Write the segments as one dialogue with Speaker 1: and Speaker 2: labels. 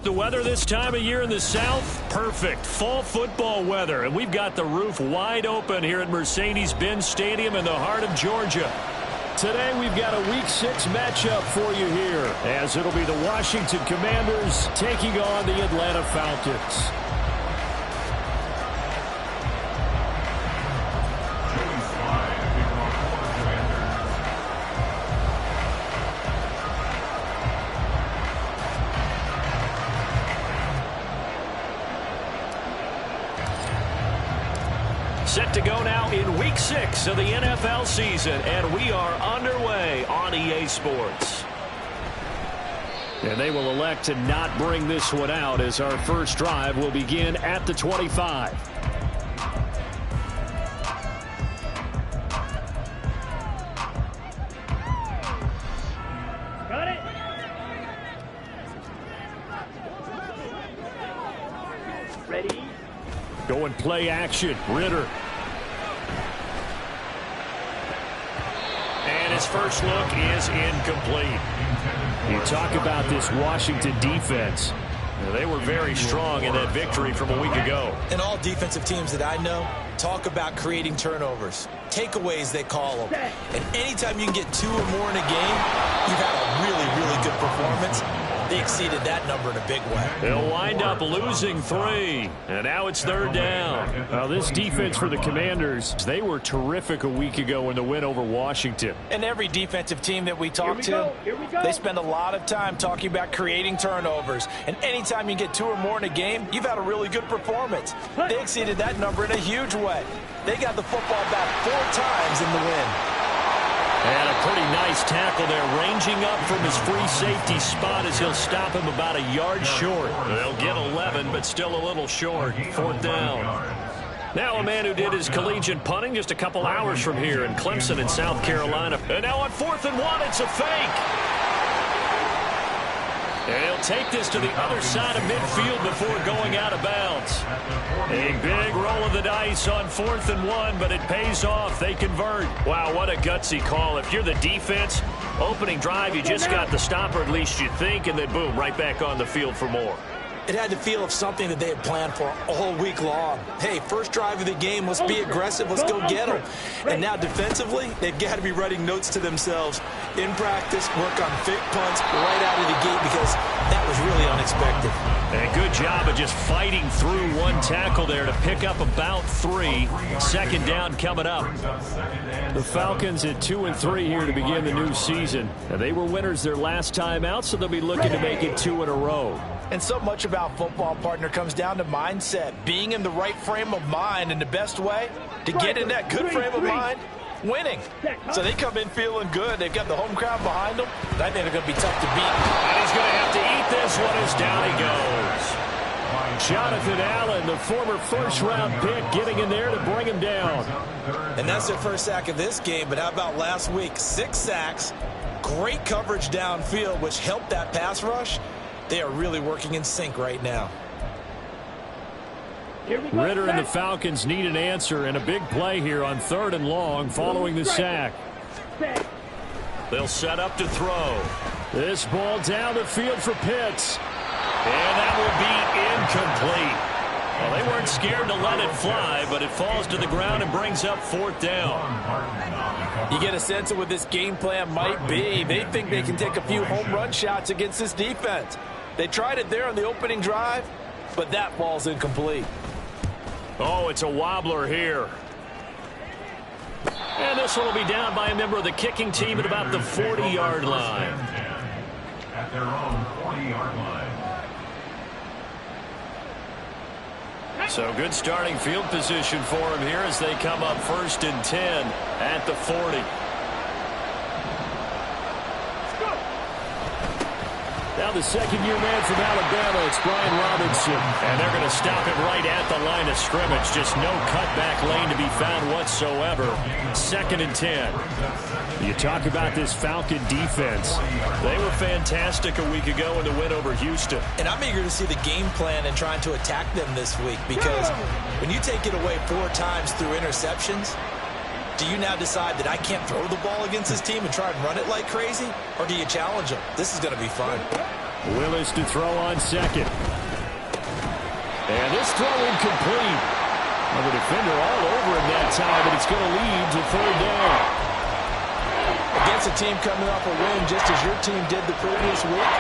Speaker 1: The weather this time of year in the South, perfect. Fall football weather, and we've got the roof wide open here at Mercedes-Benz Stadium in the heart of Georgia. Today we've got a Week 6 matchup for you here, as it'll be the Washington Commanders taking on the Atlanta Falcons. Set to go now in Week 6 of the NFL season, and we are underway on EA Sports. And they will elect to not bring this one out, as our first drive will begin at the 25.
Speaker 2: Got it. Ready?
Speaker 1: Going play action. Ritter. And his first look is incomplete. You talk about this Washington defense. They were very strong in that victory from a week ago.
Speaker 3: And all defensive teams that I know talk about creating turnovers. Takeaways, they call them. And anytime you can get 2 or more in a game, you've had a really, really good performance. They exceeded that number in a big way.
Speaker 1: They'll wind up losing 3. And now it's 3rd down. Now this defense for the Commanders, they were terrific a week ago in the win over Washington.
Speaker 4: And every defensive team that we talk to, they spend a lot of time talking about creating turnovers. And anytime you get 2 or more in a game, you've had a really good performance. They exceeded that number in a huge way. They got the football back 4 times in the win.
Speaker 1: And a pretty nice tackle there, ranging up from his free safety spot as he'll stop him about a yard short. They'll get 11, but still a little short. 4th down. Now a man who did his collegiate punting just a couple hours from here in Clemson in South Carolina. And now on 4th and 1, it's a fake. And he'll take this to the other side of midfield before going out of bounds. A big roll of the dice on 4th and 1, but it pays off. They convert. Wow, what a gutsy call. If you're the defense, opening drive, you just got the stop, or at least you think, and then boom, right back on the field for more.
Speaker 3: It had the feel of something that they had planned for all week long. Hey, first drive of the game, let's be aggressive, let's go get them. And now defensively, they've got to be writing notes to themselves. In practice, work on fake punts right out of the gate, because that was really unexpected.
Speaker 1: And a good job of just fighting through one tackle there to pick up about 3. 2nd down coming up. The Falcons at 2-3 here to begin the new season. And they were winners their last time out, so they'll be looking to make it 2 in a row.
Speaker 4: And so much about football, partner, comes down to mindset. Being in the right frame of mind, and the best way to get in that good frame of mind, winning. So they come in feeling good. They've got the home crowd behind them. I think they're going to be tough to beat.
Speaker 1: And he's going to have to eat this one as down he goes. Jonathan Allen, the former first-round pick, getting in there to bring him down.
Speaker 3: And that's their first sack of this game, but how about last week? 6 sacks, great coverage downfield, which helped that pass rush. They are really working in sync right now.
Speaker 1: Ritter and the Falcons need an answer, and a big play here on 3rd and long following the sack. They'll set up to throw. This ball down the field for Pitts. And that will be incomplete. Well, they weren't scared to let it fly, but it falls to the ground and brings up 4th down.
Speaker 4: You get a sense of what this game plan might be. They think they can take a few home run shots against this defense. They tried it there on the opening drive, but that ball's incomplete.
Speaker 1: Oh, it's a wobbler here. And this one will be down by a member of the kicking team at about the 40-yard line.
Speaker 5: At their own 40-yard line.
Speaker 1: So good starting field position for him here as they come up 1st and 10 at the 40. Now the second-year man from Alabama, it's Brian Robinson. And they're going to stop him right at the line of scrimmage. Just no cutback lane to be found whatsoever. 2nd and 10. You talk about this Falcon defense. They were fantastic a week ago in the win over Houston.
Speaker 4: And I'm eager to see the game plan and trying to attack them this week, because when you take it away 4 times through interceptions, do you now decide that I can't throw the ball against this team and try and run it like crazy? Or do you challenge them? This is going to be fun.
Speaker 1: Willis to throw on second. And this throw incomplete. Well, the defender all over him that time, but it's going to lead to 3rd down.
Speaker 4: Against a team coming off a win just as your team did the previous week,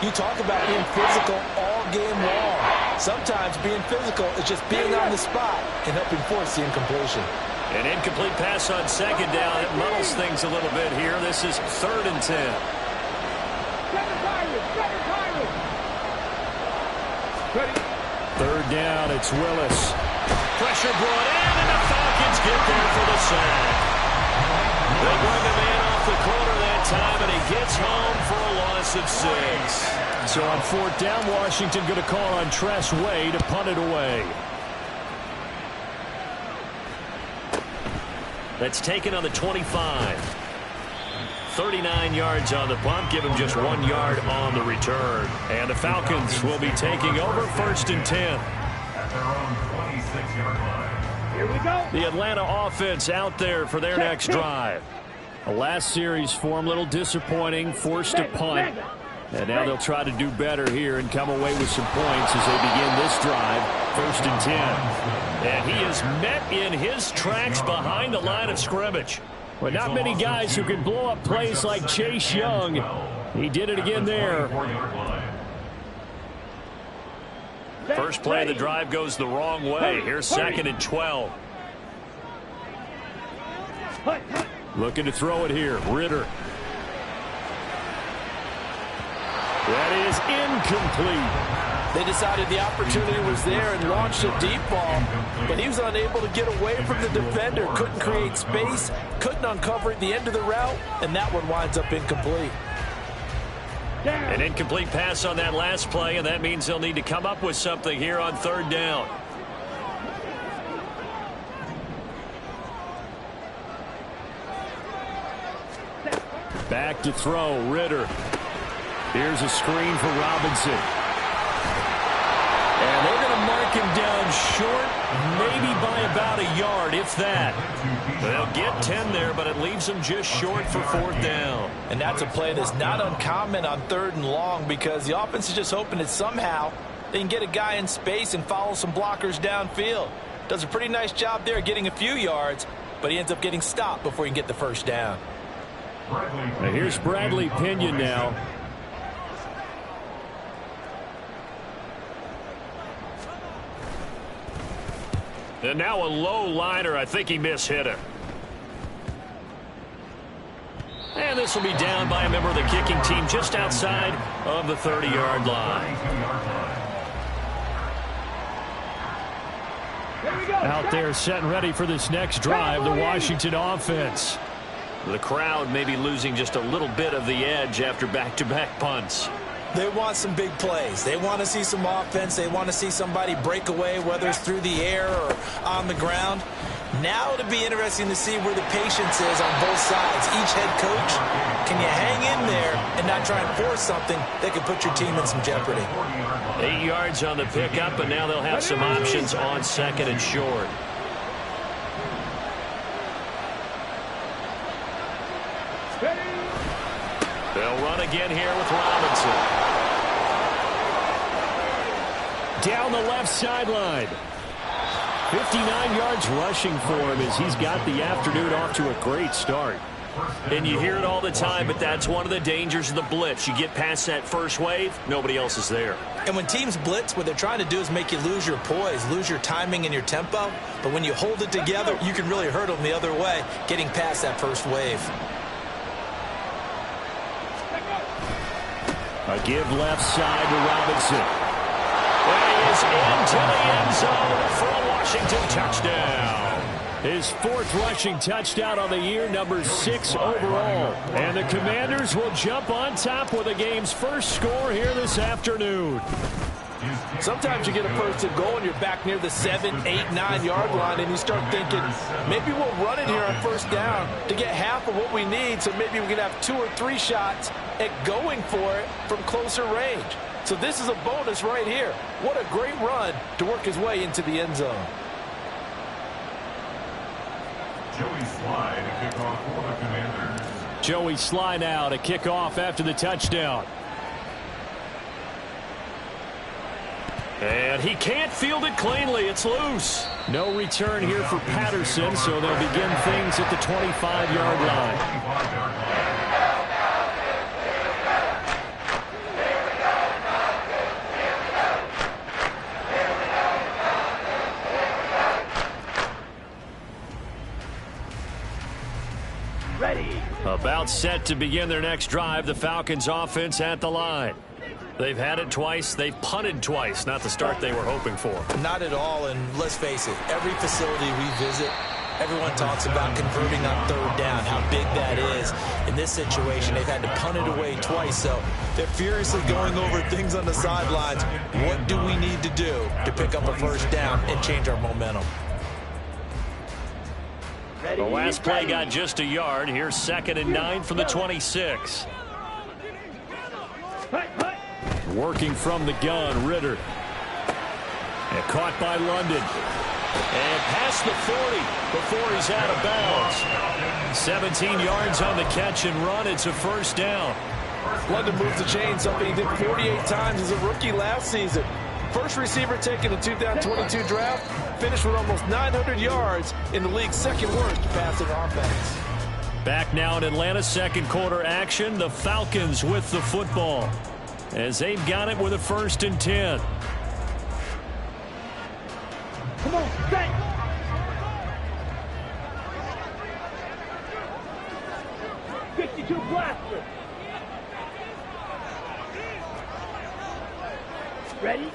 Speaker 4: you talk about being physical all game long. Sometimes being physical is just being on the spot and helping force the incompletion.
Speaker 1: An incomplete pass on 2nd down. It muddles things a little bit here. This is 3rd and 10. 3rd down, it's Willis. Pressure brought in, and the Falcons get there for the sack. They bring the man off the corner that time, and he gets home for a loss of 6. So on 4th down, Washington going to call on Tress Way to punt it away. That's taken on the 25. 39 yards on the punt, give him just 1 yard on the return. And the Falcons will be taking over 1st and 10.
Speaker 5: At their own 26-yard line.
Speaker 2: Here we go.
Speaker 1: The Atlanta offense out there for their next drive. The last series for them, a little disappointing, forced a punt. And now they'll try to do better here and come away with some points as they begin this drive. 1st and 10. And he is met in his tracks behind the line of scrimmage. But not many guys who can blow up plays like Chase Young. He did it again there. First play of the drive goes the wrong way. Here's 2nd and 12. Looking to throw it here. Ritter. That is incomplete.
Speaker 4: They decided the opportunity was there and launched a deep ball, but he was unable to get away from the defender, couldn't create space, couldn't uncover at the end of the route, and that one winds up incomplete.
Speaker 1: An incomplete pass on that last play, and that means they'll need to come up with something here on 3rd down. Back to throw, Ritter. Here's a screen for Robinson. And they're going to mark him down short, maybe by about a yard, if that. They'll get 10 there, but it leaves them just short for 4th down.
Speaker 4: And that's a play that's not uncommon on 3rd and long, because the offense is just hoping that somehow they can get a guy in space and follow some blockers downfield. Does a pretty nice job there getting a few yards, but he ends up getting stopped before he can get the 1st down.
Speaker 1: Now here's Bradley Pinion now. And now a low liner. I think he mishit it. And this will be down by a member of the kicking team just outside of the 30-yard line. Out there set and ready for this next drive, the Washington offense. The crowd may be losing just a little bit of the edge after back-to-back punts.
Speaker 4: They want some big plays. They want to see some offense. They want to see somebody break away, whether it's through the air or on the ground. Now it'll be interesting to see where the patience is on both sides. Each head coach, can you hang in there and not try and force something that could put your team in some jeopardy?
Speaker 1: 8 yards on the pickup, and now they'll have some options on 2nd and short. They'll run again here with Robinson. Down the left sideline. 59 yards rushing for him as he's got the afternoon off to a great start. And you hear it all the time, but that's one of the dangers of the blitz. You get past that first wave, nobody else is there.
Speaker 4: And when teams blitz, what they're trying to do is make you lose your poise, lose your timing and your tempo. But when you hold it together, you can really hurt them the other way, getting past that first wave.
Speaker 1: A give left side to Robinson. And he is into the end zone for a Washington touchdown. His 4th rushing touchdown on the year, number 6 overall. And the Commanders will jump on top with the game's first score here this afternoon.
Speaker 4: Sometimes you get a first and goal and you're back near the 7, 8, 9 yard line and you start thinking, maybe we'll run it here on first down to get half of what we need, so maybe we can have 2 or 3 shots at going for it from closer range. So this is a bonus right here. What a great run to work his way into the end zone.
Speaker 5: Joey Slye to kick off for the Commanders.
Speaker 1: Joey Slye now to kick off after the touchdown. And he can't field it cleanly. It's loose. No return here for Patterson, so they'll begin things at the 25-yard line.
Speaker 2: Ready.
Speaker 1: About set to begin their next drive, the Falcons offense at the line. They've had it twice. They've punted twice. Not the start they were hoping for.
Speaker 3: Not at all, and let's face it, every facility we visit, everyone talks about converting on 3rd down, how big that is. In this situation, they've had to punt it away twice, so they're furiously going over things on the sidelines. What do we need to do to pick up a first down and change our momentum?
Speaker 1: The last play got just a yard. Here's 2nd and 9 from the 26. Working from the gun, Ritter. And caught by London. And past the 40 before he's out of bounds. 17 yards on the catch and run. It's a first down.
Speaker 4: London moves the chain, something he did 48 times as a rookie last season. First receiver taken in the 2022 draft, finished with almost 900 yards in the league's 2nd worst passing offense.
Speaker 1: Back now in Atlanta, 2nd quarter action. The Falcons with the football, as they've got it with a 1st and 10.
Speaker 2: Come on, set. Blaster. Ready?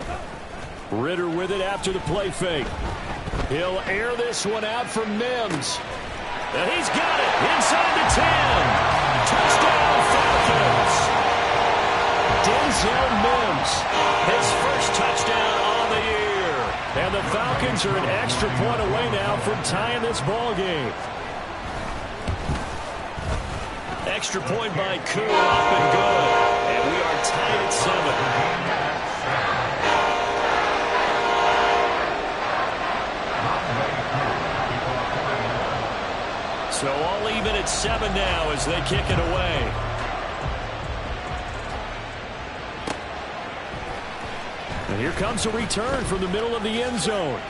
Speaker 1: Ritter with it after the play fake. He'll air this one out for Mims. And he's got it inside the 10. Touchdown Falcons. Denzel Mims, his first touchdown on the year. And the Falcons are an extra point away now from tying this ball game. Extra point by Koo, up and good. And we are tied at 7. So all even at 7 now as they kick it away. And here comes a return from the middle of the end zone.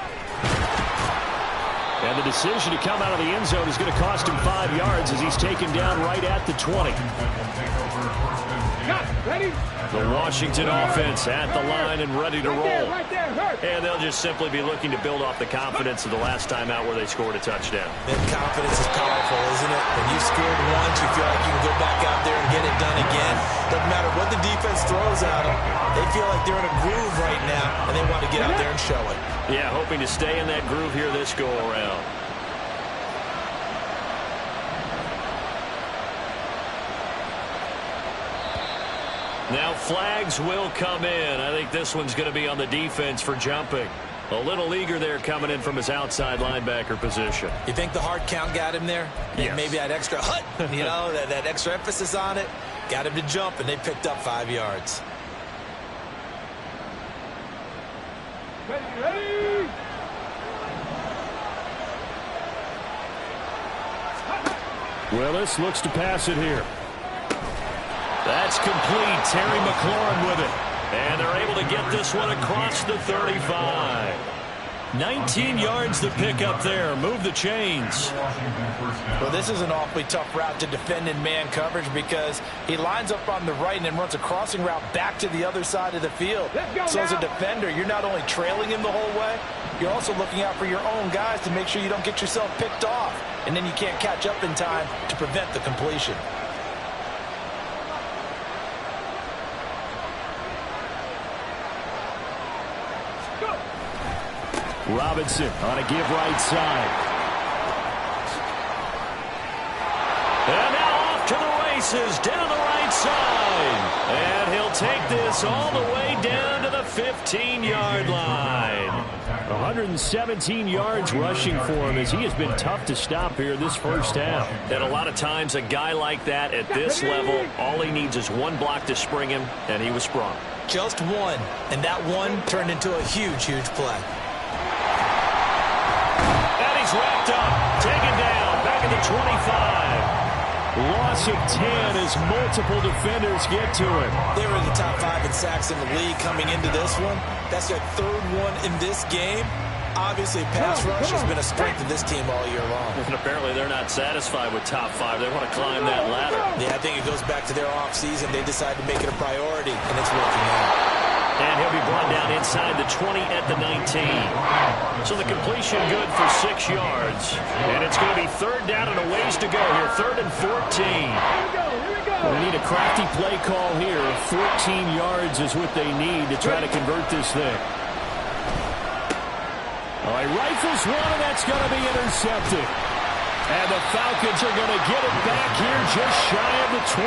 Speaker 1: And the decision to come out of the end zone is going to cost him 5 yards as he's taken down right at the 20.
Speaker 2: Ready?
Speaker 1: The Washington offense at the line and ready to roll. And they'll just simply be looking to build off the confidence of the last time out where they scored a touchdown.
Speaker 3: That confidence is powerful, isn't it? When you scored once, you feel like you can go back out there and get it done again. Doesn't matter what the defense throws at them. They feel like they're in a groove right now, and they want to get out there and show it.
Speaker 1: Yeah, hoping to stay in that groove here this go-around. Now flags will come in. I think this one's going to be on the defense for jumping. A little eager there coming in from his outside linebacker position.
Speaker 3: You think the hard count got him there?
Speaker 1: Yes.
Speaker 3: Maybe that extra hut, you know, that extra emphasis on it. Got him to jump, and they picked up 5 yards.
Speaker 2: Ready?
Speaker 1: Willis looks to pass it here. That's complete. Terry McLaurin with it. And they're able to get this one across the 35. 19 yards to pick up there. Move the chains.
Speaker 4: Well, this is an awfully tough route to defend in man coverage because he lines up on the right and then runs a crossing route back to the other side of the field. So as a defender, you're not only trailing him the whole way, you're also looking out for your own guys to make sure you don't get yourself picked off. And then you can't catch up in time to prevent the completion.
Speaker 1: Robinson on a give right side. races down the right side. And he'll take this all the way down to the 15-yard line. 117 yards rushing for him as he has been tough to stop here this first half. And a lot of times a guy like that at this level, all he needs is one block to spring him, and he was sprung.
Speaker 3: Just one, and that one turned into a huge, huge play.
Speaker 1: And he's wrapped up, taken down, back at the 25. Loss of 10 as multiple defenders get to him.
Speaker 3: They were in the top 5 in sacks in the league coming into this one. That's their third one in this game. Obviously, pass rush has been a strength of this team all year long.
Speaker 1: And apparently they're not satisfied with top 5. They want to climb that ladder.
Speaker 3: Yeah, I think it goes back to their offseason. They decided to make it a priority, and it's working out.
Speaker 1: And he'll be brought down inside the 20 at the 19. So the completion good for 6 yards. And it's going to be third down and a ways to go here. 3rd and 14. We need a crafty play call here. 14 yards is what they need to try to convert this thing. All right, rifles one, and that's going to be intercepted. And the Falcons are going to get it back here just shy of the 20.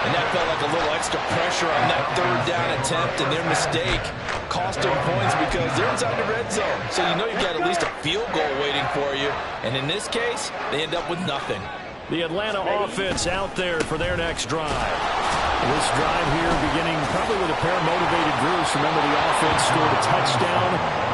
Speaker 4: And that felt like a little extra pressure on that third down attempt, and their mistake cost them points because they're inside the red zone. So you know you've got at least a field goal waiting for you. And in this case, they end up with nothing.
Speaker 1: The Atlanta offense out there for their next drive. This drive here beginning probably with a pair of motivated Bruce. Remember, the offense scored a touchdown.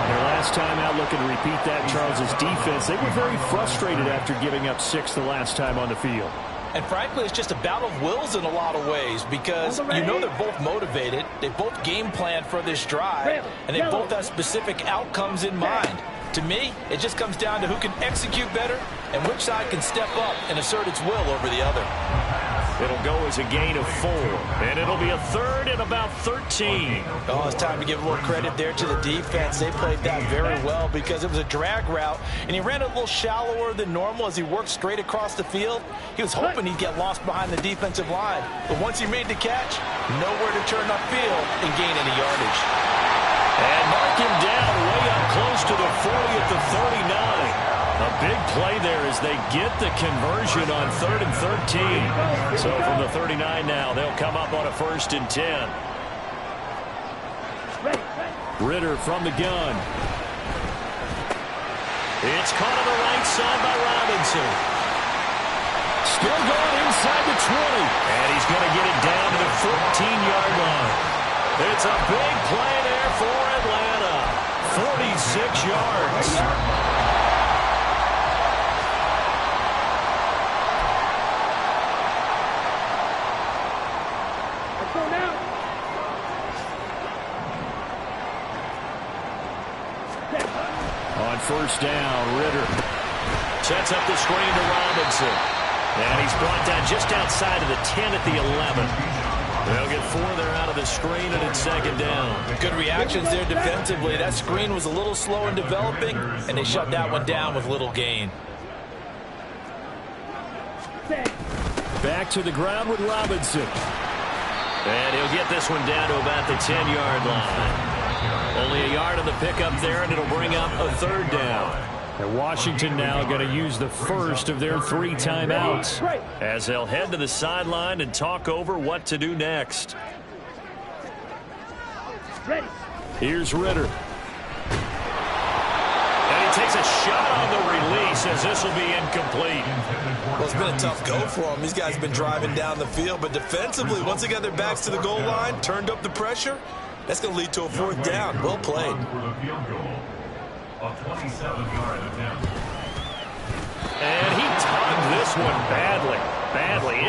Speaker 1: Their last time out, looking to repeat that, Charles's defense. They were very frustrated after giving up 6 the last time on the field.
Speaker 4: And frankly, it's just a battle of wills in a lot of ways because you know they're both motivated. They both game plan for this drive, and they both have specific outcomes in mind. To me, it just comes down to who can execute better and which side can step up and assert its will over the other.
Speaker 1: It'll go as a gain of 4, and it'll be a 3rd and about 13.
Speaker 4: Oh, it's time to give a little credit there to the defense. They played that very well because it was a drag route, and he ran a little shallower than normal as he worked straight across the field. He was hoping he'd get lost behind the defensive line, but once he made the catch, nowhere to turn upfield and gain any yardage.
Speaker 1: And mark him down way up close to the 40 at the 39. A big play there as they get the conversion on 3rd and 13. So from the 39 now, they'll come up on a 1st and 10. Ritter from the gun. It's caught on the right side by Robinson. Still going inside the 20. And he's going to get it down to the 14-yard line. It's a big play there for Atlanta. 46 yards. On 1st down, Ritter sets up the screen to Robinson. And he's brought down just outside of the 10 at the 11. They'll get 4 there out of the screen, and it's 2nd down.
Speaker 4: Good reactions there defensively. That screen was a little slow in developing, and they shut that one down with little gain.
Speaker 1: Back to the ground with Robinson. And he'll get this one down to about the 10-yard line. Only a yard on the pickup there, and it'll bring up a 3rd down. And Washington now going to use the first of their 3 timeouts as they'll head to the sideline and talk over what to do next. Here's Ritter. And he takes a shot on the release as this will be incomplete.
Speaker 3: Well, it's been a tough go for them. These guys have been driving down the field, but defensively, once they got their backs to the goal line, turned up the pressure, that's going to lead to a 4th down. Well played.
Speaker 1: And he tugged this one badly.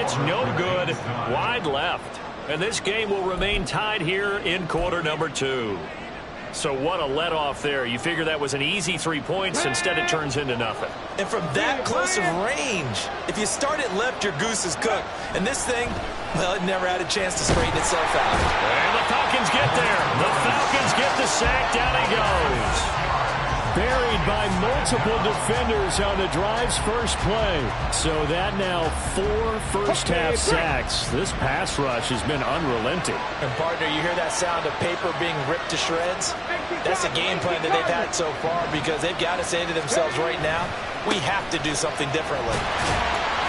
Speaker 1: It's no good. Wide left. And this game will remain tied here in quarter number 2. So what a let-off there. You figure that was an easy 3 points. Instead, it turns into nothing.
Speaker 3: And from that close of range, if you start it left, your goose is cooked. And this thing, well, it never had a chance to straighten itself out.
Speaker 1: And the Falcons get there. The Falcons get the sack. Down he goes. Buried by multiple defenders on the drive's first play. So that now 4 first-half sacks. This pass rush has been unrelenting.
Speaker 4: And, partner, you hear that sound of paper being ripped to shreds? That's the game plan that they've had so far because they've got to say to themselves right now, we have to do something differently.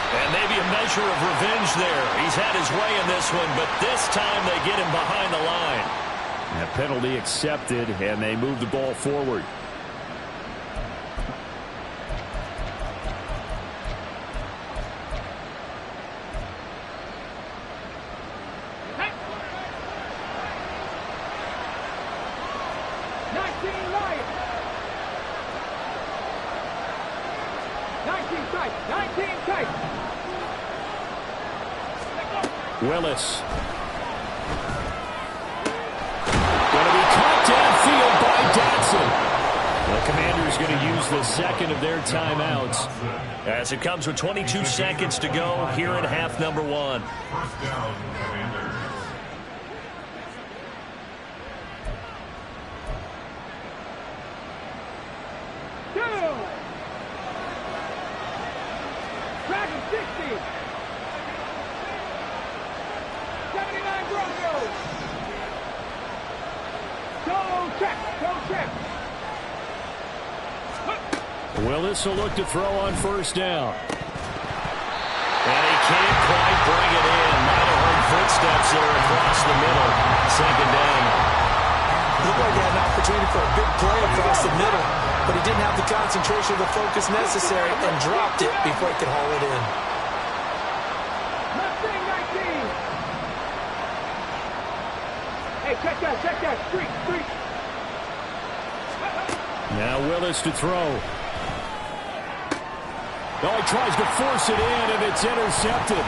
Speaker 1: And maybe a measure of revenge there. He's had his way in this one, but this time they get him behind the line. That penalty accepted, and they move the ball forward. Willis. Going to be caught downfield by Dotson. The Commanders going to use the second of their timeouts as it comes with 22 seconds to go here in half number one.
Speaker 5: First down, Commanders.
Speaker 2: Dragon 60. 79 Broncos. Go check. Go check.
Speaker 1: Willis will look to throw on first down. And he can't quite bring it in. Might have heard footsteps there across the middle. Second down.
Speaker 3: Looked like he had an opportunity for a big play across the middle, but he didn't have the concentration or the focus necessary and dropped it before he could haul it in.
Speaker 2: Mustang 19. Hey, check that. Street.
Speaker 1: Now Willis to throw. Oh, he tries to force it in, and it's intercepted.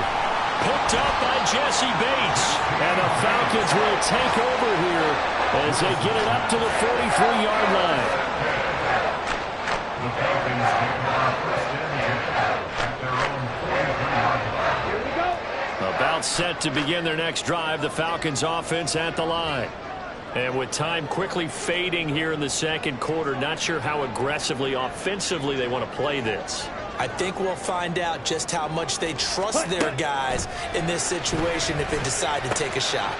Speaker 1: Picked up by Jesse Bates. And the Falcons will take over here as they get it up to the 43-yard line.
Speaker 5: The Falcons take our first down at their own 43-yard line.
Speaker 2: Here we go.
Speaker 1: About set to begin their next drive, the Falcons offense at the line. And with time quickly fading here in the second quarter, not sure how aggressively, offensively they want to play this.
Speaker 3: I think we'll find out just how much they trust their guys in this situation if they decide to take a shot.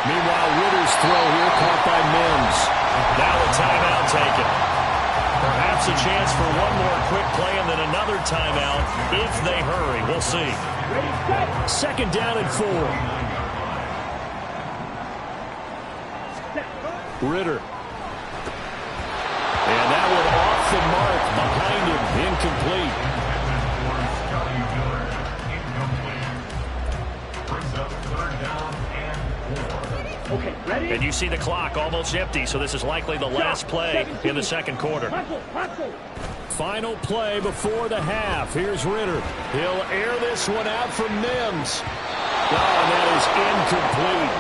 Speaker 1: Meanwhile, Ritter's throw here caught by Mims. Now a timeout taken. Perhaps a chance for one more quick play and then another timeout if they hurry. We'll see. Second down and 4. Ritter. And that one off the mark behind him. Incomplete.
Speaker 2: Okay, ready?
Speaker 1: And you see the clock almost empty, so this is likely the last play in the second quarter. Final play before the half. Here's Ritter. He'll air this one out for Mims. Oh, and that is incomplete.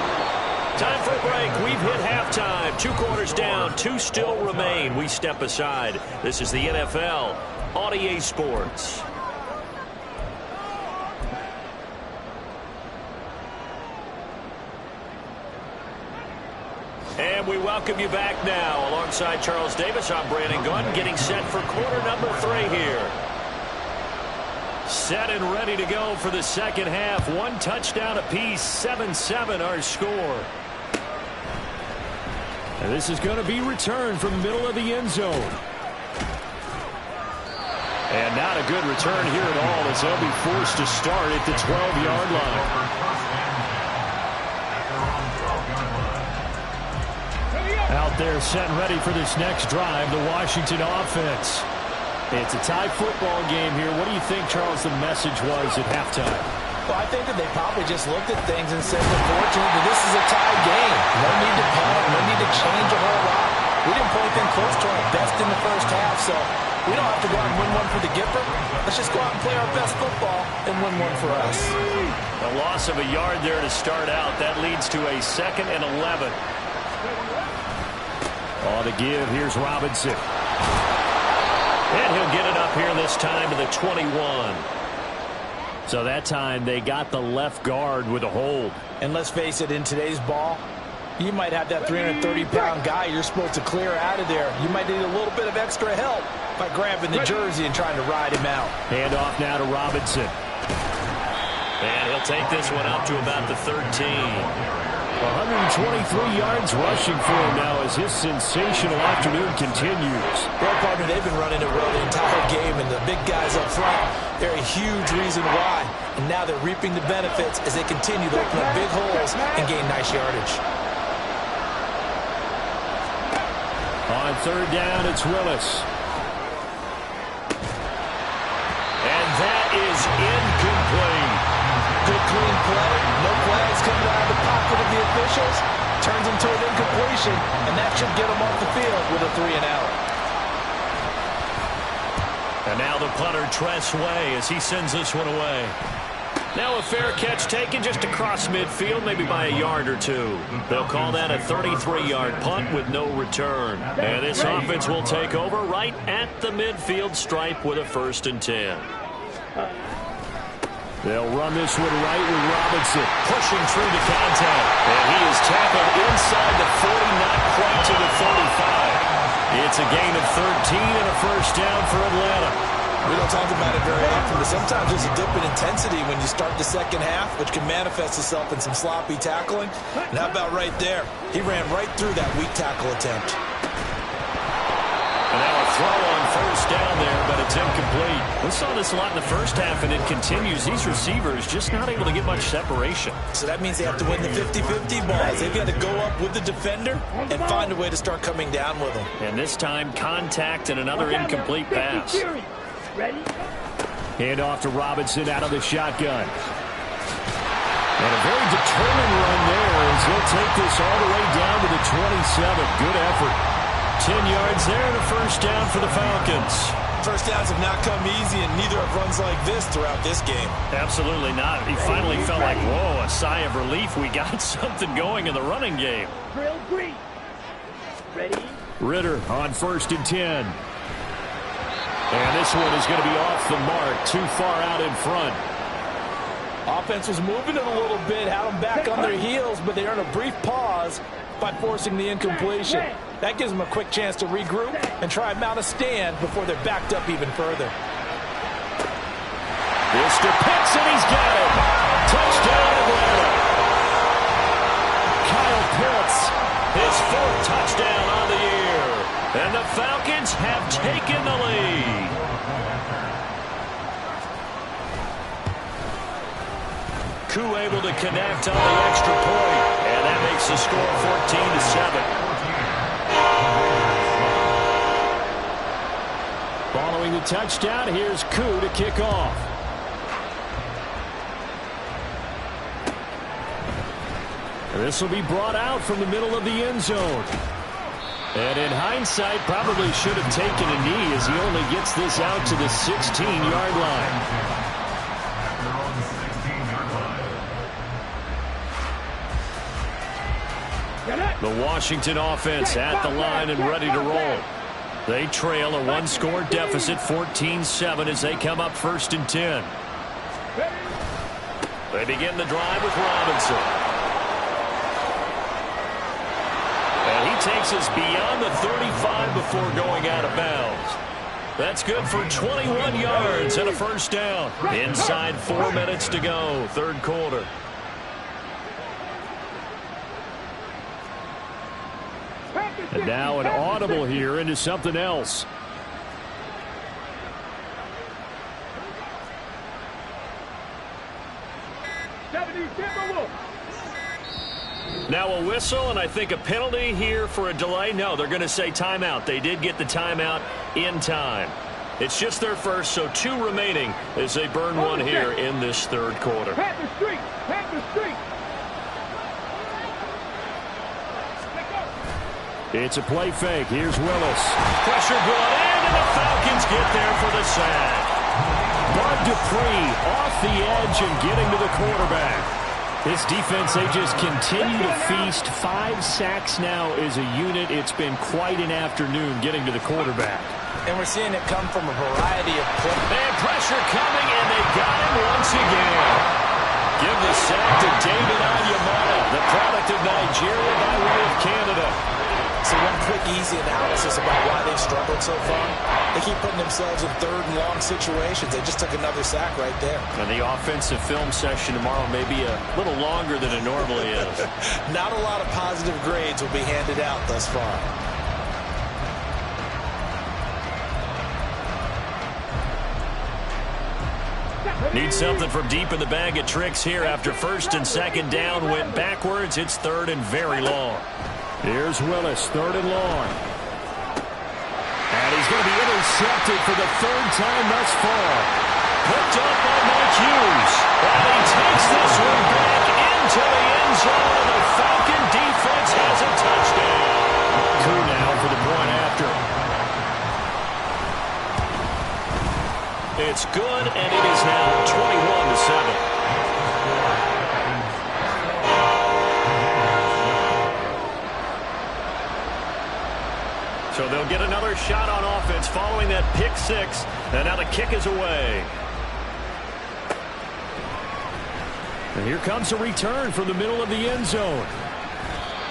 Speaker 1: Time for a break. We've hit halftime. 2 quarters down. 2 still remain. We step aside. This is the NFL on EA Sports. And we welcome you back now. Alongside Charles Davis, I'm Brandon Gunn, getting set for quarter number 3 here. Set and ready to go for the second half. 1 touchdown apiece, 7-7 our score. And this is going to be returned from the middle of the end zone. And not a good return here at all as they'll be forced to start at the 12-yard line. Out there set and ready for this next drive, the Washington offense. It's a tie football game here. What do you think, Charles, the message was at halftime?
Speaker 4: Well, I think that they probably just looked at things and said, unfortunately, this is a tie game. No need to panic, no need to change a whole lot. We didn't play anything close to our best in the first half, so we don't have to go out and win one for the Gipper. Let's just go out and play our best football and win one for us.
Speaker 1: A loss of a yard there to start out. That leads to a 2nd and 11. On the give, here's Robinson. And he'll get it up here this time to the 21. So that time they got the left guard with a hold.
Speaker 4: And let's face it, in today's ball, you might have that 330-pound guy you're supposed to clear out of there. You might need a little bit of extra help by grabbing the jersey and trying to ride him out.
Speaker 1: Hand off now to Robinson. And he'll take this one up to about the 13. 123 yards rushing for him now as his sensational afternoon continues.
Speaker 3: Well, partner, they've been running it well the entire game, and the big guys up front, They're a huge reason why. And now they're reaping the benefits as they continue to open up big holes and gain nice yardage.
Speaker 1: On third down, it's Willis. And that is incomplete.
Speaker 4: Good clean play. No flags coming out of the pocket of the officials. Turns into an incompletion, and that should get them off the field with a 3-and-out.
Speaker 1: And now the punter, Tress Way, as he sends this one away. Now a fair catch taken just across midfield, maybe by a yard or two. They'll call that a 33-yard punt with no return. And this offense will take over right at the midfield stripe with a 1st and 10. They'll run this one right with Robinson, pushing through the contact. And he is tackled inside the 40, not quite to the 35. It's a gain of 13 and a 1st down for Atlanta.
Speaker 3: We don't talk about it very often, but sometimes there's a dip in intensity when you start the second half, which can manifest itself in some sloppy tackling. And how about right there? He ran right through that weak tackle attempt.
Speaker 1: And now a throw on 1st down there, but it's incomplete. We saw this a lot in the first half, and it continues. These receivers just not able to get much separation.
Speaker 3: So that means they have to win the 50-50 balls. They've got to go up with the defender and find a way to start coming down with them.
Speaker 1: And this time, contact and another incomplete pass.
Speaker 2: Ready?
Speaker 1: Hand off to Robinson out of the shotgun. And a very determined run there as he'll take this all the way down to the 27. Good effort. 10 yards there and a 1st down for the Falcons.
Speaker 3: First downs have not come easy, and neither have runs like this throughout this game.
Speaker 1: Absolutely not. He finally felt like, whoa, a sigh of relief. We got something going in the running game.
Speaker 2: Drill green. Ready?
Speaker 1: Ritter on 1st and 10. And this one is going to be off the mark, too far out in front.
Speaker 4: Offense was moving it a little bit, had them back on their heels, but they earned a brief pause by forcing the incompletion. That gives them a quick chance to regroup and try and mount a stand before they're backed up even further.
Speaker 1: Mr. Pitts, and he's got it. Touchdown, Atlanta. Kyle Pitts, his 4th touchdown on the year. And the Falcons have taken the lead. Koo able to connect on the extra point, and that makes the score 14-7. Following the touchdown, here's Koo to kick off. This will be brought out from the middle of the end zone. And in hindsight, probably should have taken a knee as he only gets this out to the 16-yard line. The Washington offense at the line and ready to roll. They trail a 1-score deficit, 14-7, as they come up 1st and 10. They begin the drive with Robinson. And he takes us beyond the 35 before going out of bounds. That's good for 21 yards and a 1st down. Inside 4 minutes to go, 3rd quarter. And now an audible here into something else. Now a whistle, and I think a penalty here for a delay. No, they're going to say timeout. They did get the timeout in time. It's just their first, so 2 remaining as they burn one here in this 3rd quarter.
Speaker 2: Panther Street! Panther Street!
Speaker 1: It's a play fake. Here's Willis. Pressure brought in, and the Falcons get there for the sack. Bud Dupree off the edge and getting to the quarterback. This defense, they just continue to feast. 5 sacks now as a unit. It's been quite an afternoon getting to the quarterback.
Speaker 4: And we're seeing it come from a variety of plays.
Speaker 1: And pressure coming, and they got him once again. Give the sack to David Onyemata, the product of Nigeria by way of Canada.
Speaker 3: So one quick, easy analysis about why they've struggled so far. They keep putting themselves in 3rd and long situations. They just took another sack right there.
Speaker 1: And the offensive film session tomorrow may be a little longer than it normally is.
Speaker 3: Not a lot of positive grades will be handed out thus far.
Speaker 1: Need something from deep in the bag of tricks here after first and second down went backwards. It's third and very long. Here's Willis, third and long. And he's going to be intercepted for the third time thus far. Picked up by Mike Hughes. And he takes this one back into the end zone. And the Falcon defense has a touchdown. Coup now for the point after. It's good, and it is now 21-7. So they'll get another shot on offense following that pick six. And now the kick is away. And here comes a return from the middle of the end zone.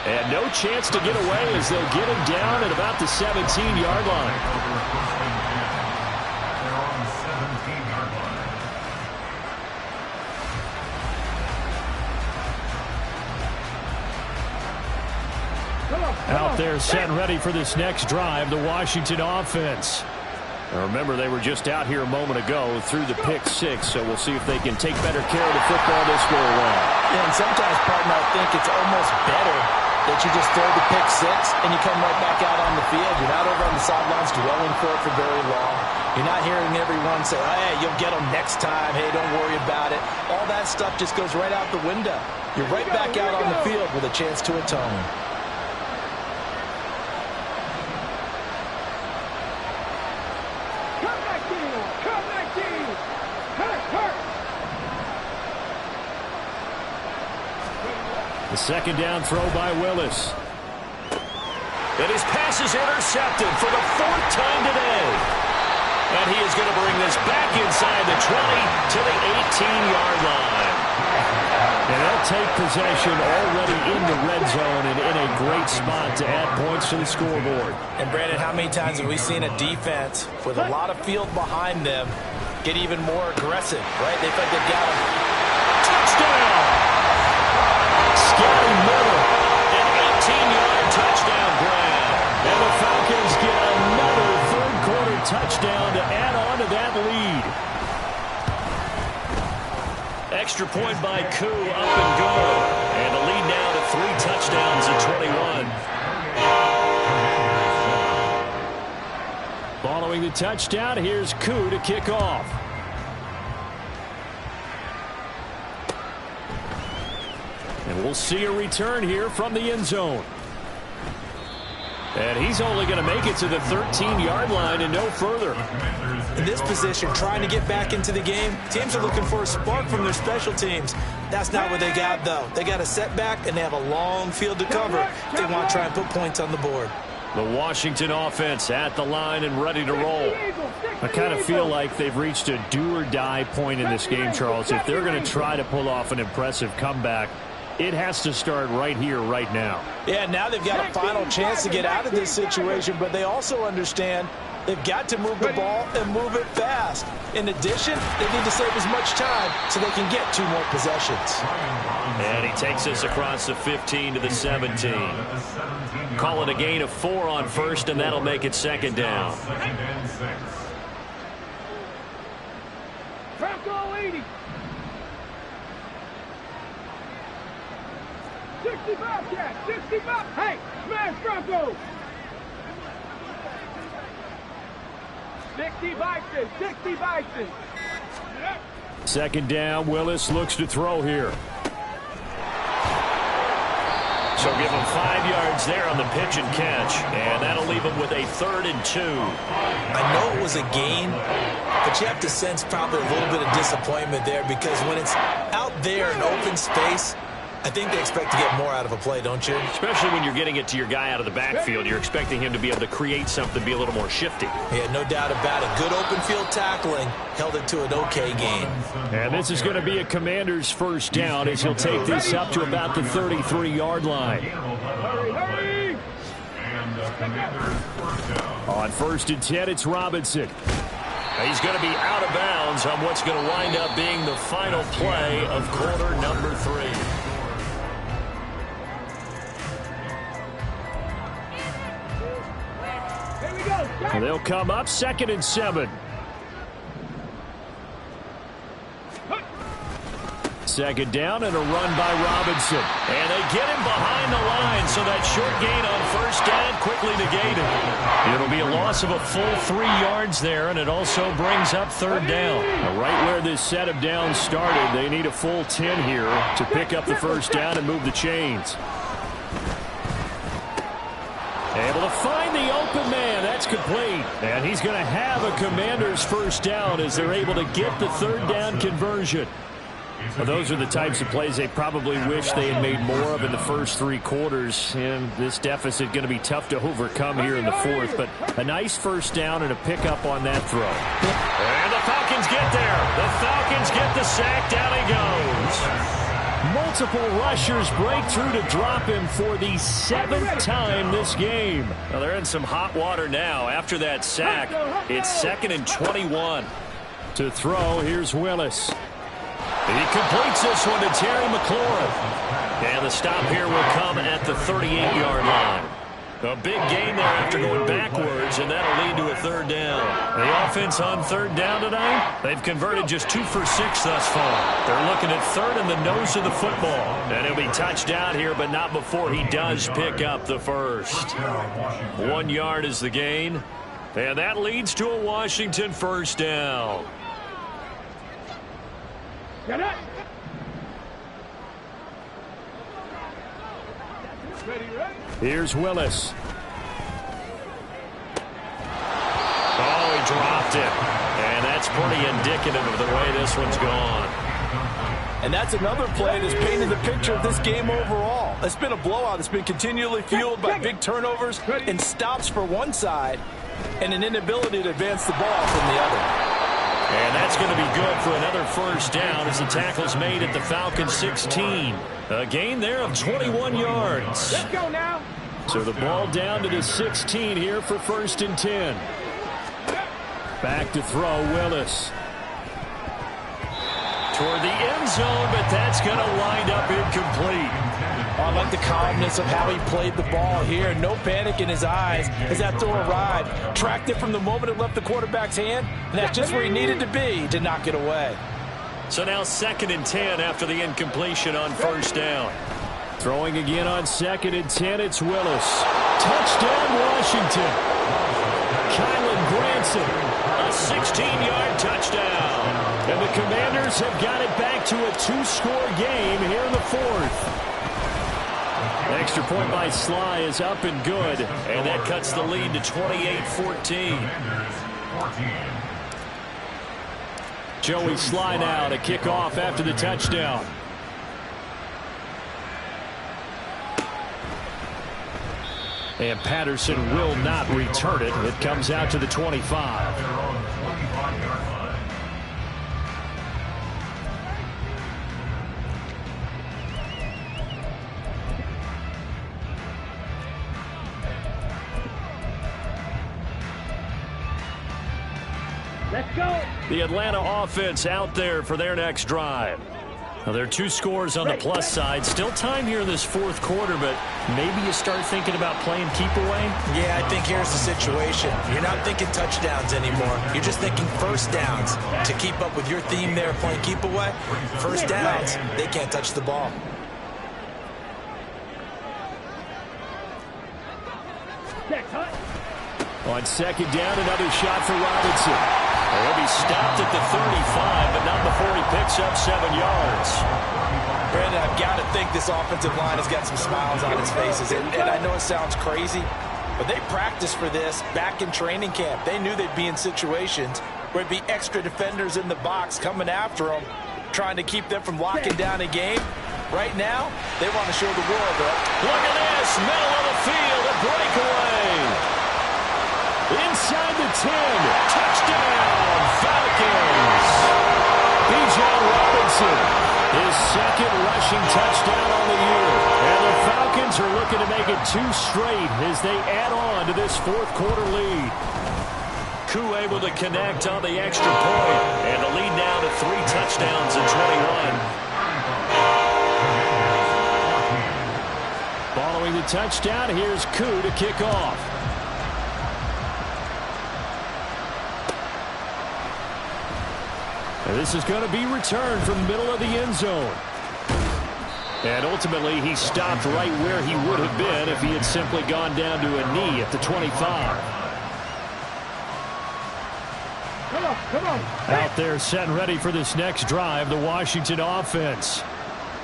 Speaker 1: And no chance to get away as they'll get him down at about the 17-yard line. Out there set and ready for this next drive, the Washington offense. Now remember, they were just out here a moment ago through the pick six, so we'll see if they can take better care of the football this go around.
Speaker 4: Yeah, and sometimes, partner, I think it's almost better that you just throw the pick six and you come right back out on the field. You're not over on the sidelines dwelling for it for very long. You're not hearing everyone say, hey, you'll get them next time. Hey, don't worry about it. All that stuff just goes right out the window. You're right back out on the field with a chance to atone.
Speaker 1: The second down throw by Willis. And his pass is intercepted for the fourth time today. And he is going to bring this back inside the 20 to the 18-yard line. And they'll take possession already in the red zone and in a great spot to add points to the scoreboard.
Speaker 4: And, Brandon, how many times have we seen a defense with a lot of field behind them get even more aggressive, right? They think they've got him.
Speaker 1: Touchdown! Scotty Miller, an 18-yard touchdown grab. And the Falcons get another third-quarter touchdown to add on to that lead. Extra point by Koo, up and good. And the lead now to 3 touchdowns at 21. Following the touchdown, here's Koo to kick off. And we'll see a return here from the end zone. And he's only going to make it to the 13-yard line and no further.
Speaker 3: In this position, trying to get back into the game, teams are looking for a spark from their special teams. That's not what they got, though. They got a setback, and they have a long field to cover if they want to try and put points on the board.
Speaker 1: The Washington offense at the line and ready to roll. I kind of feel like they've reached a do-or-die point in this game, Charles. If they're going to try to pull off an impressive comeback, it has to start right here, right now.
Speaker 4: Yeah, now they've got a final chance to get out of this situation, but they also understand they've got to move the ball and move it fast. In addition, they need to save as much time so they can get 2 more possessions.
Speaker 1: And he takes us across the 15 to the 17. Call it a gain of 4 on first, and that'll make it second down.
Speaker 2: Bronco 80. 65, Jack. 65. Hey, smash Bronco. 60 Bison. 60 Bison.
Speaker 1: Second down, Willis looks to throw here. So give him 5 yards there on the pitch and catch, and that'll leave him with a 3rd and 2.
Speaker 3: I know it was a gain, but you have to sense probably a little bit of disappointment there because when it's out there in open space, I think they expect to get more out of a play, don't you?
Speaker 1: Especially when you're getting it to your guy out of the backfield. You're expecting him to be able to create something, be a little more shifty.
Speaker 3: Yeah, no doubt about it. Good open field tackling held it to an okay game.
Speaker 1: And this is going to be a Commander's first down as he'll take this up to about the 33-yard line. On 1st and 10, it's Robinson. He's going to be out of bounds on what's going to wind up being the final play of quarter number 3. And they'll come up 2nd and 7. Second down and a run by Robinson. And they get him behind the line, so that short gain on first down quickly negated. It'll be a loss of a full 3 yards there, and it also brings up third down. Now, right where this set of downs started, they need a full 10 here to pick up the first down and move the chains. Able to find the open man. That's complete. And he's going to have a Commander's first down as they're able to get the third down conversion. Well, those are the types of plays they probably wish they had made more of in the first 3 quarters. And this deficit going to be tough to overcome here in the fourth. But a nice first down and a pickup on that throw. And the Falcons get there. The Falcons get the sack. Down he goes. Multiple rushers break through to drop him for the 7th time this game. Well, they're in some hot water now. After that sack, it's 2nd and 21. To throw, here's Willis. He completes this one to Terry McLaurin. And the stop here will come at the 38-yard line. A big gain there after going backwards, and that'll lead to a third down. The offense on third down tonight, they've converted just 2 for 6 thus far. They're looking at third in the nose of the football. And he'll be touched out here, but not before he does pick up the first. 1 yard is the gain, and that leads to a Washington first down.
Speaker 2: Get it.
Speaker 1: Here's Willis. Oh, he dropped it. And that's pretty indicative of the way this one's gone.
Speaker 4: And that's another play that's painted the picture of this game overall. It's been a blowout. It's been continually fueled by big turnovers and stops for one side and an inability to advance the ball from the other.
Speaker 1: And that's going to be good for another first down as the tackle's made at the Falcons 16. A gain there of 21 yards.
Speaker 2: Let's go now.
Speaker 1: So the ball down to the 16 here for 1st and 10. Back to throw, Willis. Toward the end zone, but that's going to wind up incomplete.
Speaker 4: I like the calmness of how he played the ball here. No panic in his eyes as that throw arrived. Tracked it from the moment it left the quarterback's hand, and that's just where he needed to be to knock it away.
Speaker 1: So now 2nd and 10 after the incompletion on first down. Throwing again on 2nd and 10, it's Willis. Touchdown, Washington. Kylan Granson, a 16-yard touchdown. And the Commanders have got it back to a 2-score game here in the fourth. Extra point by Sly is up and good, and that cuts the lead to 28-14. Joey Sly now to kick off after the touchdown. And Patterson will not return it. It comes out to the 25.
Speaker 2: Let's go.
Speaker 1: The Atlanta offense out there for their next drive. Now, there are 2 scores on the plus side. Still time here in this fourth quarter, but maybe you start thinking about playing keep away?
Speaker 3: Yeah, I think here's the situation. You're not thinking touchdowns anymore. You're just thinking first downs. To keep up with your theme there, playing keep away, first downs, they can't touch the ball.
Speaker 1: On 2nd down, another shot for Robinson. He'll be stopped at the 35, but not before he picks up 7 yards.
Speaker 4: Brandon, I've got to think this offensive line has got some smiles on its faces. And I know it sounds crazy, but they practiced for this back in training camp. They knew they'd be in situations where it'd be extra defenders in the box coming after them, trying to keep them from locking down a game. Right now, they want to show the world that.
Speaker 1: Look at this, middle of the field, a breakaway. Inside the 10, touchdown, Falcons. Bijan Robinson, his 2nd rushing touchdown on the year. And the Falcons are looking to make it 2 straight as they add on to this fourth quarter lead. Koo able to connect on the extra point, and the lead now to 3 touchdowns in 21. Following the touchdown, here's Koo to kick off. This is going to be returned from the middle of the end zone. And ultimately, he stopped right where he would have been if he had simply gone down to a knee at the 25.
Speaker 2: Come on.
Speaker 1: Out there set and ready for this next drive, the Washington offense.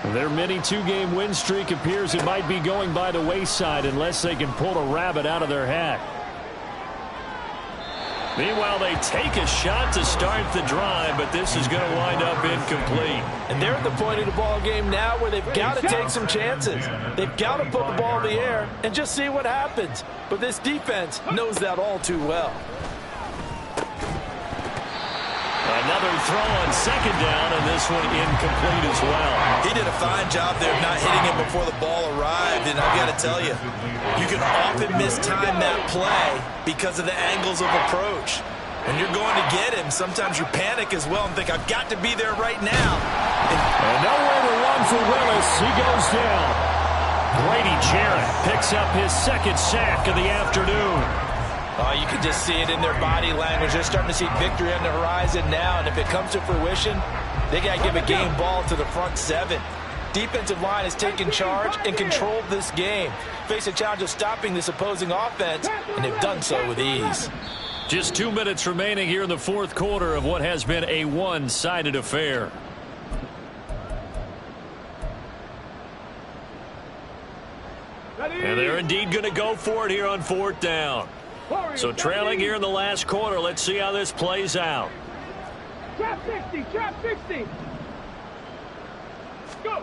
Speaker 1: Their mini two-game win streak appears it might be going by the wayside unless they can pull a rabbit out of their hat. Meanwhile, they take a shot to start the drive, but this is going to wind up incomplete.
Speaker 4: And they're at the point of the ball game now where they've got to take some chances. They've got to put the ball in the air and just see what happens. But this defense knows that all too well.
Speaker 1: Another throw on second down, and this one incomplete as well.
Speaker 3: He did a fine job there of not hitting it before the ball arrived, and I've got to tell you, you can often mistime that play because of the angles of approach. When you're going to get him, sometimes you panic as well and think, I've got to be there right now.
Speaker 1: And nowhere to run for Willis. He goes down. Grady Jarrett picks up his second sack of the afternoon.
Speaker 4: You can just see it in their body language. They're starting to see victory on the horizon now, and if it comes to fruition, they got to give a game ball to the front seven. Defensive line has taken charge and controlled this game. Face a challenge of stopping this opposing offense, and they've done so with ease.
Speaker 1: Just 2 minutes remaining here in the fourth quarter of what has been a one-sided affair. And they're indeed going to go for it here on fourth down. So trailing here in the last quarter, let's see how this plays out.
Speaker 2: Trap 60. Go.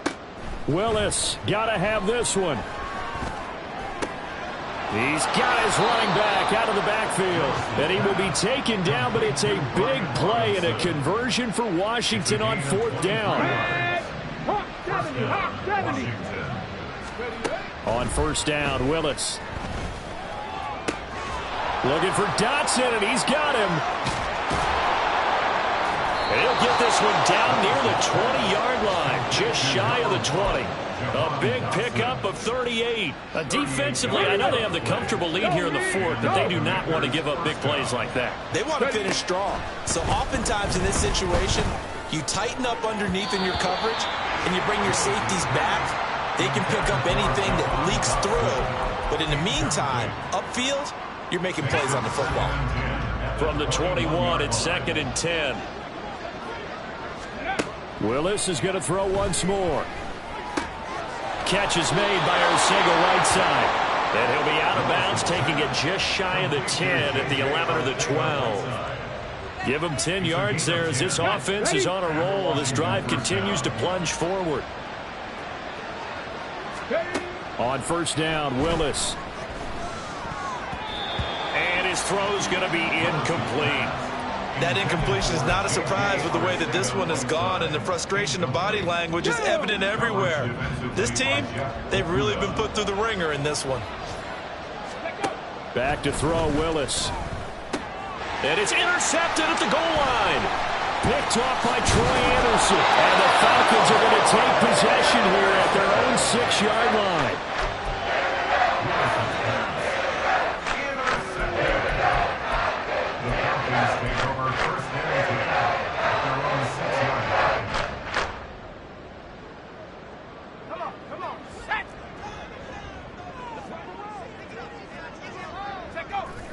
Speaker 1: Willis got to have this one. He's got his running back out of the backfield. And he will be taken down, but it's a big play and a conversion for Washington on fourth down.
Speaker 2: Hawk 70.
Speaker 1: On first down, Willis. Looking for Dotson, and he's got him. And he'll get this one down near the 20-yard line, just shy of the 20. A big pickup of 38. Defensively, I know they have the comfortable lead here in the fourth, but they do not want to give up big plays like that.
Speaker 3: They want to finish strong. So oftentimes in this situation, you tighten up underneath in your coverage, and you bring your safeties back. They can pick up anything that leaks through. But in the meantime, upfield, you're making plays on the football.
Speaker 1: From the 21, it's second and 10. Willis is going to throw once more. Catch is made by Arcega right side. And he'll be out of bounds, taking it just shy of the 10 at the 11 or the 12. Give him 10 yards there as this offense is on a roll. This drive continues to plunge forward. On first down, Willis. And his throw's going to be incomplete.
Speaker 3: That incompletion is not a surprise with the way that this one has gone, and the frustration of body language is evident everywhere. This team, they've really been put through the ringer in this one.
Speaker 1: Back to throw, Willis. And it's intercepted at the goal line. Picked off by Troy Anderson. And the Falcons are going to take possession here at their own 6-yard line.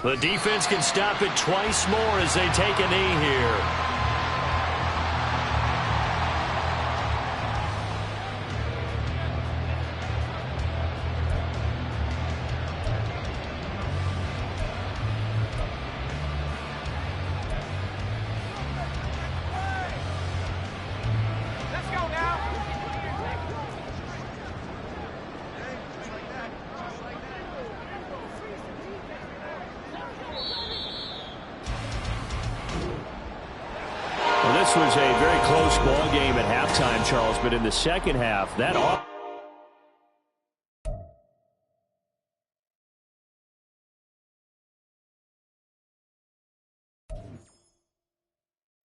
Speaker 1: The defense can stop it twice more as they take a knee here. This was a very close ball game at halftime, Charles, but in the second half, that